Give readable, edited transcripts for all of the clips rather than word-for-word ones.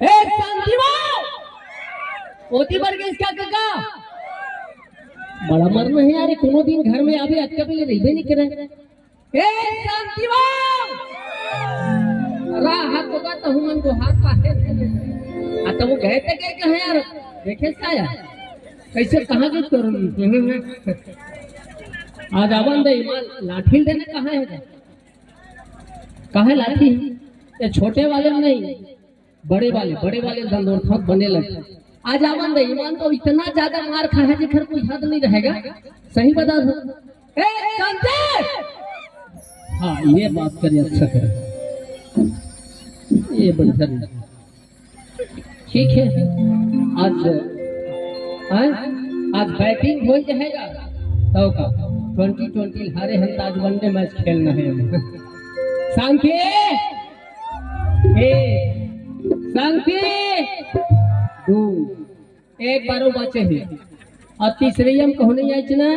ए शांतिवा ओती बर के इसका काका बड़ा मर्म है यार कोनो दिन घर में आवे अटका पे रहबे नहीं करे ए शांतिवा रा हाथ को तो हम को हाथ पासे आ तो वो गए थे के कहे यार देखे साया कैसे कहां के कर आज आवन दे लाठी देने कहां है कहां लाठी ये छोटे वाले नहीं बड़े वाले दंदोर थक बने लगे आज आवन दे ईमान तो इतना ज्यादा मार खा है जिखर कोई हद नहीं रहेगा सही बता दो ए संजय हां ये बात करिए अच्छा करे ये बढ़िया ठीक है आज बैटिंग हो जाएगा तो का 2020 हारे हम आज वनडे मैच खेलना है शांति दो एक बारो बचे हैं और तीसरे हम कहने आई ना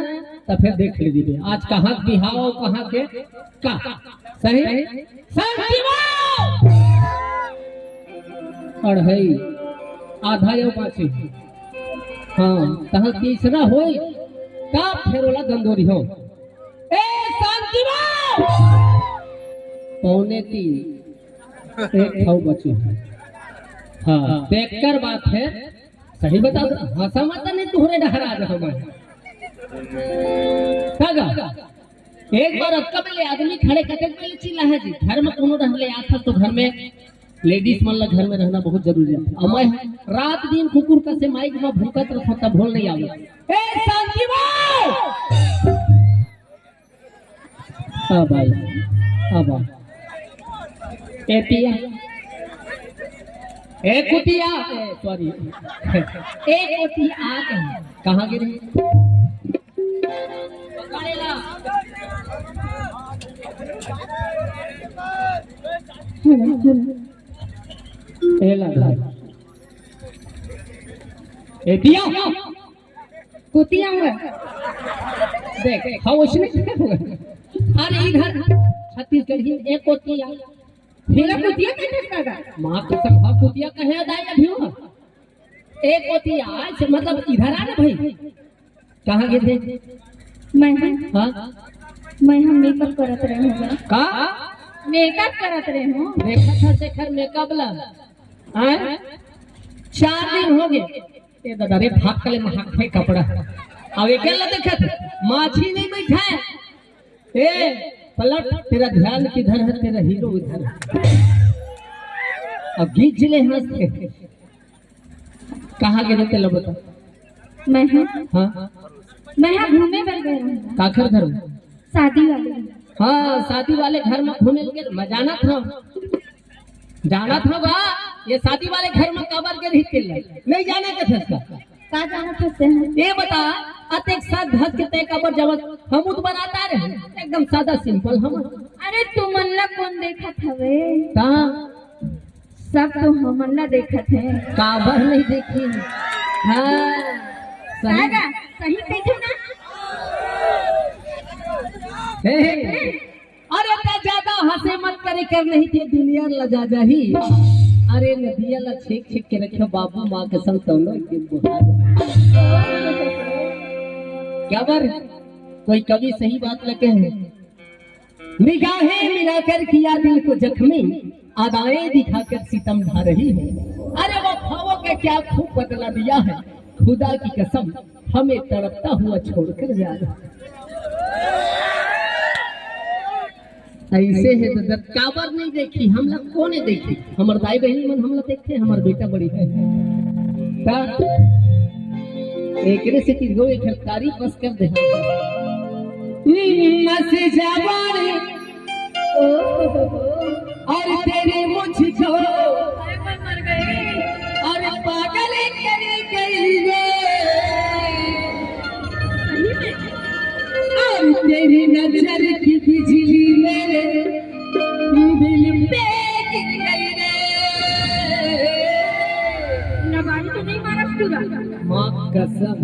तो फिर देख लीजिए आज कहाँ बिहाव कहाँ के का सही अढ़ाई आधा यो बाचे हाँ तहाँ तीसरा हो तब फिर वाला गंदोरी हो ए शांति पौने 3 एक खाओ बचे हाँ बेकार बात है सही बता दो हंसा मत नहीं तुहरे डहरा जा हमारे एक बार अक्का में आदमी खड़े कटक में चिल्ला है जी घर में कोनो रहले आता तो घर में लेडीज मन घर में रहना बहुत जरूरी है अमय रात दिन कुकुर का से माइक में भूकत रखो तब भूल नहीं आवे ए शांति अब ए पिया ए कुतिया सॉरी ए कुतिया कहाँ गिरे पकड़ेला ए दिया कुतिया हुआ देख खाओश नहीं अरे इधर छत्तीसगढ़ ही एक कुतिया फिर कुतिया कैसे करता मां कसम हा कुतिया कहे दाई अभी हो एक कुतिया मतलब इधर आ ना भाई कहां गए थे मैं हां मैं हम मेकअप करत रहे हूं का मेकअप करत रहे हूं देखा था शेखर मेकअप ला हां 4 दिन हो गए ए दादा रे भाग कले महक थे कपड़ा अब अकेला देखत माछी नहीं बैठा है ए पलट तेरा ध्यान किधर है तेरा हीरो इधर अब गीत जिले हंसते कहाँ गए थे लो बता मैं हाँ मैं घूमे पर गए हूं काखर घर में शादी वाले हाँ शादी वाले घर में घूमे लगे मैं जाना था बा ये शादी वाले घर में कबर के रही थी नहीं जाना के था का जाना था ये बता अतेक साथ धस के तय कबर जब हम उत बनाता रहे एकदम सादा सिंपल हम अरे तुमन्ना कौन देखा था वे का सब तो हमन्ना देखा थे काबर नहीं देखी हाँ सही देखो ना अरे ज्यादा हंसे मत करे कर नहीं थी दुनिया लजा जा ही अरे नदिया ला छेक छेक के रखो बाबू माँ कसम तौलो के क्या बार कोई कवि सही बात लगे है निगाहें मिलाकर किया दिल को जख्मी अदाएं दिखाकर सितम ढा रही है अरे वो खाओ के क्या खूब बदला दिया है खुदा की कसम हमें तड़पता हुआ छोड़कर जा रहा ऐसे है तो काबर नहीं देखी हम लोग को नहीं देखी हमार दाई बहनी मन हम लोग देखते हमार बेटा बड़ी है एक से तीन गो एक तारीफ बस कर दे नसे जवानी और तेरे मुझको मर गए और पागल करे गई और तेरी नजर की बिजली मेरे दिल पे गिर गई रे नबाड़ी तो नहीं मारा पूरा माँ कसम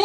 Oh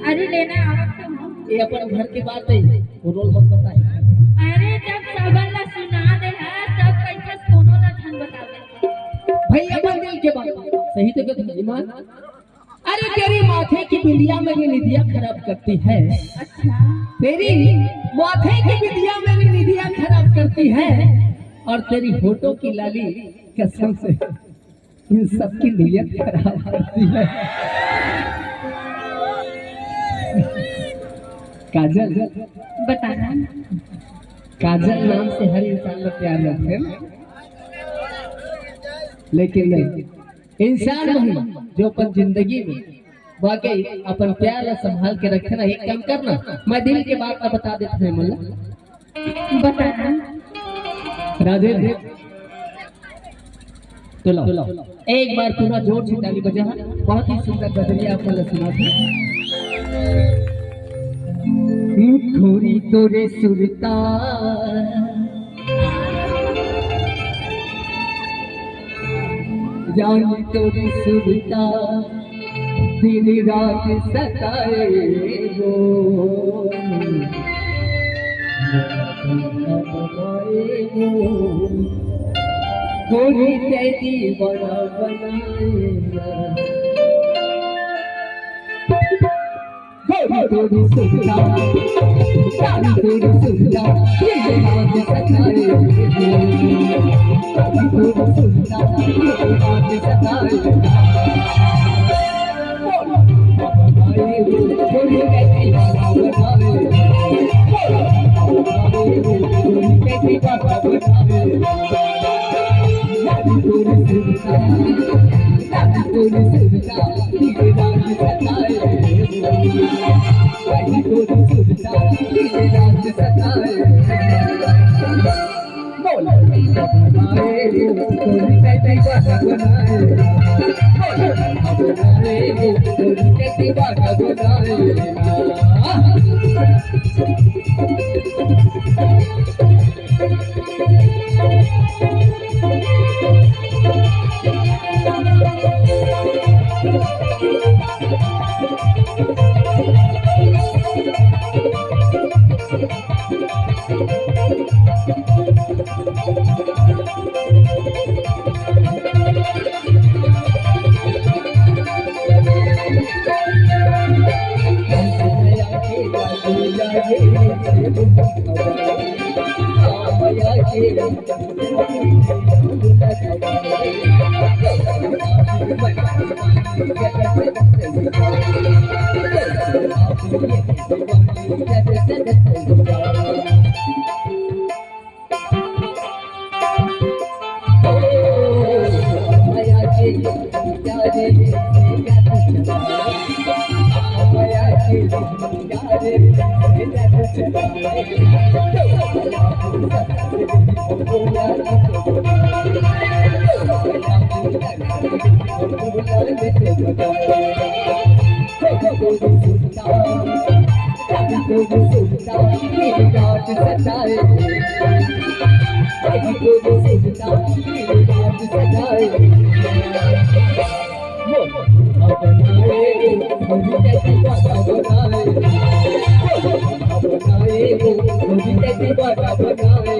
अरे लेना आवत तो हो। ये अपन घर की बात है, वो रोल मत बताए। अरे जब सबन ला सुना दे है तब कैसे कोनो ला ठन बतावे। भाई अपन दिल के बात सही तो कहते ईमान। अरे तेरी माथे की बिंदिया मेरी निदिया खराब करती है। अच्छा तेरी माथे की बिंदिया मेरी निदिया खराब करती है, और तेरी होठों की लाली कसम से इन सबकी नीयत खराब करती है। काजल, बताना। काजल नाम से हर इंसान में प्यार रखते हैं, लेकिन नहीं, इंसान वही जो अपन जिंदगी में वाकई अपन प्यार संभाल के रखे ना। एक काम करना, मैं दिल की बात ना बता देता हूँ मुल्ला। बताना। राधे तो लो एक बार पूरा जोर से ताली बजा। बहुत ही सुंदर गजलिया आपको सुना था। खोरी तोरे सुरता जानी तोरी सुरता दिन रात सताए वो खोरी तेरी बड़ा बनाएगा तोरी सुरता जानी तोरी सुरता दिन रात सताए तोरी सुरता दिन रात सताए खोरी तेरी बड़ा बनाए कैसी बाबा बनावे तोरी सुरता तोरी सुरता तेरे राज सताए कैसी तोरी सुरता तेरे राज सताए बोल बनाए तोरी कैसी बाबा बनाए बनाए तोरी कैसी बाबा बनाए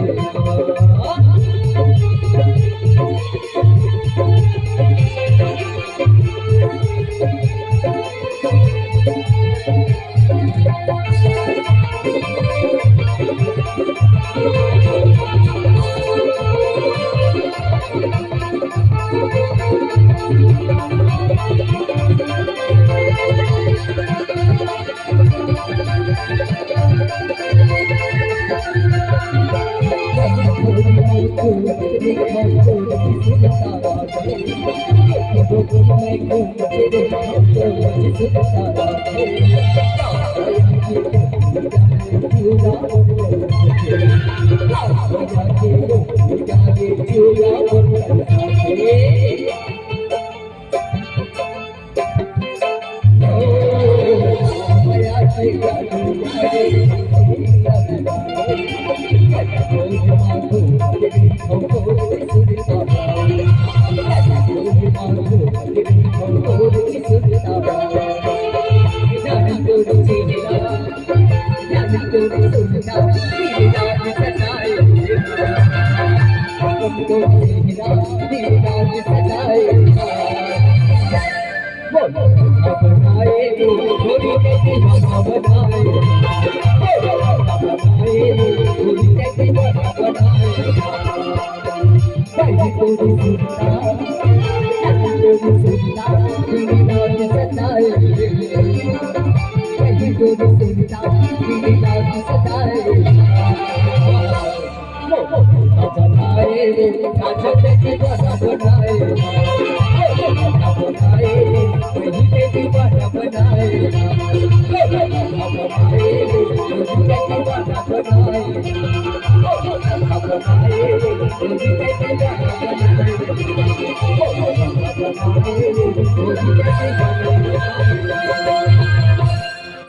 सुनता तेरी राज सजाए तुमको तेरी राज सजाए बनाए थोड़ी कैसी बाबा बनाए थोड़ी कैसी बाबा बनाए कहीं तो सुनता तेरी राज सजाए कहीं तो सुनता तेरी राज सजाए बनाए राज की बाबा बनाए बनाए कहीं के दीवाना बनाए बनाए दीवाना बनाए बनाए